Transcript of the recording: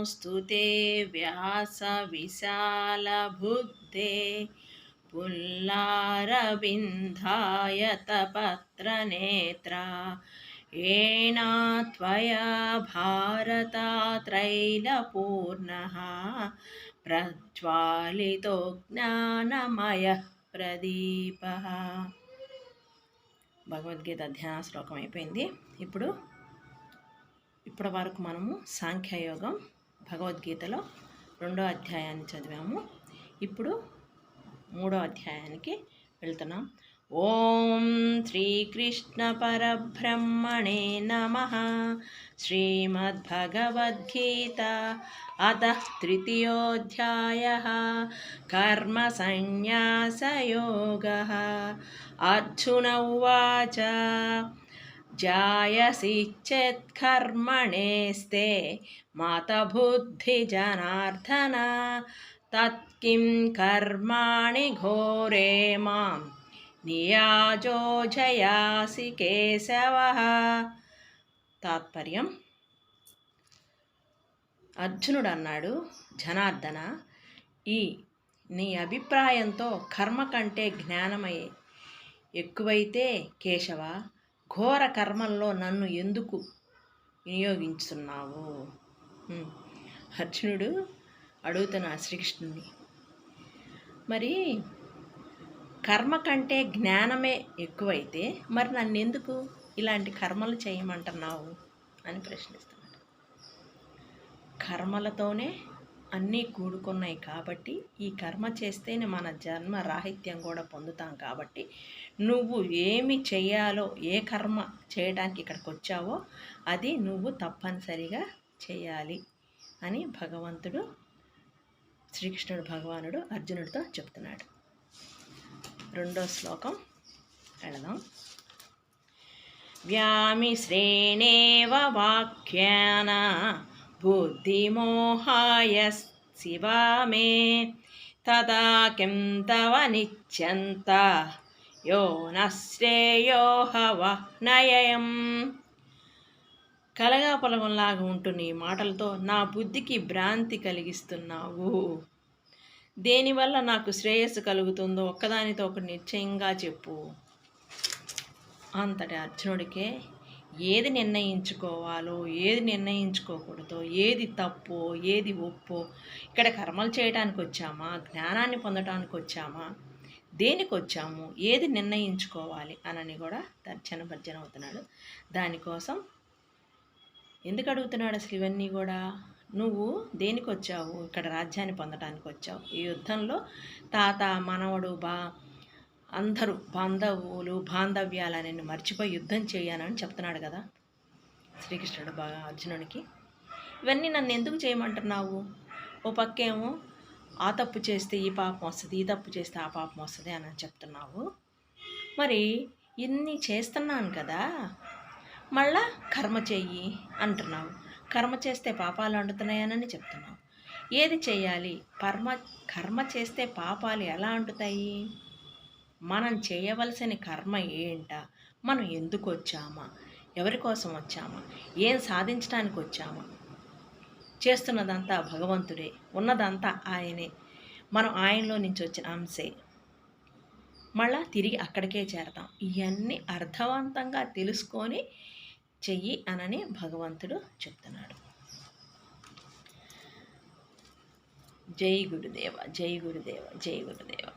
नमोऽस्तु ते व्यासविशालबुद्धे पुल्लारविन्धायतपत्रनेत्रा येन त्वया भारतात्रैलपूर्णः प्रज्वालितो ज्ञानमयः प्रदीपः. భగవద్గీత ధ్యాన శ్లోకం అయిపోయింది. ఇప్పటి వరకు మనము సాంఖ్యయోగం భగవద్గీతలో 2వ అధ్యాయాన్ని చదివాము. ఇప్పుడు 3వ అధ్యాయానికి వెళ్తున్నాం. ఓం శ్రీకృష్ణ పరబ్రహ్మణే నమః. శ్రీమద్భగవద్గీత అతః తృతీయోऽధ్యాయः కర్మ సన్యాసయోగः. అర్జున ఉవాచ జాయసి చేత్ కర్మణేస్తే మతబుద్ధి జనార్దన తత్కిం కర్మాణి ఘోరే మాం నియాజోజయాసి కేశవః. తాత్పర్యం: అర్జునుడు అన్నాడు, జనార్దన, నీ అభిప్రాయంతో కర్మ కంటే జ్ఞానమే ఎక్కువైతే కేశవ, ఘోర కర్మల్లో నన్ను ఎందుకు వినియోగించుతున్నావు? అర్జునుడు అడుగుతున్నా శ్రీకృష్ణుని, మరి కర్మ కంటే జ్ఞానమే ఎక్కువైతే మరి నన్ను ఎందుకు ఇలాంటి కర్మలు చేయమంటున్నావు అని ప్రశ్నిస్తున్నాడు. కర్మలతోనే అన్నీ కూడుకున్నాయి కాబట్టి ఈ కర్మ చేస్తేనే మన జన్మ రాహిత్యం కూడా పొందుతాం కాబట్టి నువ్వు ఏమి చేయాలో, ఏ కర్మ చేయడానికి ఇక్కడికి వచ్చావో అది నువ్వు తప్పనిసరిగా చేయాలి అని శ్రీకృష్ణుడు భగవానుడు అర్జునుడితో చెప్తున్నాడు. 2వ శ్లోకం వెళదాం. వ్యామిశ్రేణేవ వాక్యాన బుద్ధిమోహాయ శివా మే తదా కిం తవ నిత్యంత యో నశ్రేయోహవ నయం. కలగాపలగంలాగా ఉంటున్న ఈ మాటలతో నా బుద్ధికి భ్రాంతి కలిగిస్తున్నావు. దేనివల్ల నాకు శ్రేయస్సు కలుగుతుందో ఒక్కదానితో ఒకటి నిశ్చయంగా చెప్పు. అంతటి అర్జునుడికే ఏది నిర్ణయించుకోవాలో, ఏది నిర్ణయించుకోకూడదో, ఏది తప్పో, ఏది ఒప్పో, ఇక్కడ కర్మలు చేయడానికి వచ్చామా, జ్ఞానాన్ని పొందడానికి వచ్చామా, దేనికి వచ్చాము, ఏది నిర్ణయించుకోవాలి అనని కూడా తర్జన భర్జన అవుతున్నాడు. దానికోసం ఎందుకు అడుగుతున్నాడు అసలు ఇవన్నీ కూడా? నువ్వు దేనికి వచ్చావు? ఇక్కడ రాజ్యాన్ని పొందడానికి వచ్చావు. ఈ యుద్ధంలో తాత, మనవడు, అందరూ బాంధవులు, బాంధవ్యాలని మర్చిపోయి యుద్ధం చేయాలని చెప్తున్నాడు కదా శ్రీకృష్ణుడు అర్జునుడికి. ఇవన్నీ నన్ను ఎందుకు చేయమంటున్నావు? ఓ పక్కేమో ఆ తప్పు చేస్తే ఈ పాపం వస్తుంది, ఈ తప్పు చేస్తే ఆ పాపం వస్తుంది అని చెప్తున్నావు. మరి ఇన్ని చేస్తున్నాను కదా, మళ్ళా కర్మ చెయ్యి అంటున్నావు. కర్మ చేస్తే పాపాలు అంటుతున్నాయని చెప్తున్నావు. ఏది చేయాలి? కర్మ చేస్తే పాపాలు ఎలా అంటుతాయి? మనం చేయవలసిన కర్మ ఏంటా? మనం ఎందుకు వచ్చామా? ఎవరి కోసం వచ్చామా? ఏం సాధించడానికి వచ్చామా? చేస్తున్నదంతా భగవంతుడే, ఉన్నదంతా ఆయనే. మనం ఆయనలో నుంచి వచ్చిన అంశే. మళ్ళా తిరిగి అక్కడికే చేరతాం. ఇవన్నీ అర్థవంతంగా తెలుసుకొని చెయ్యి అనని భగవంతుడు చెప్తున్నాడు. జై గురుదేవ, జై గురుదేవ, జై గురుదేవ.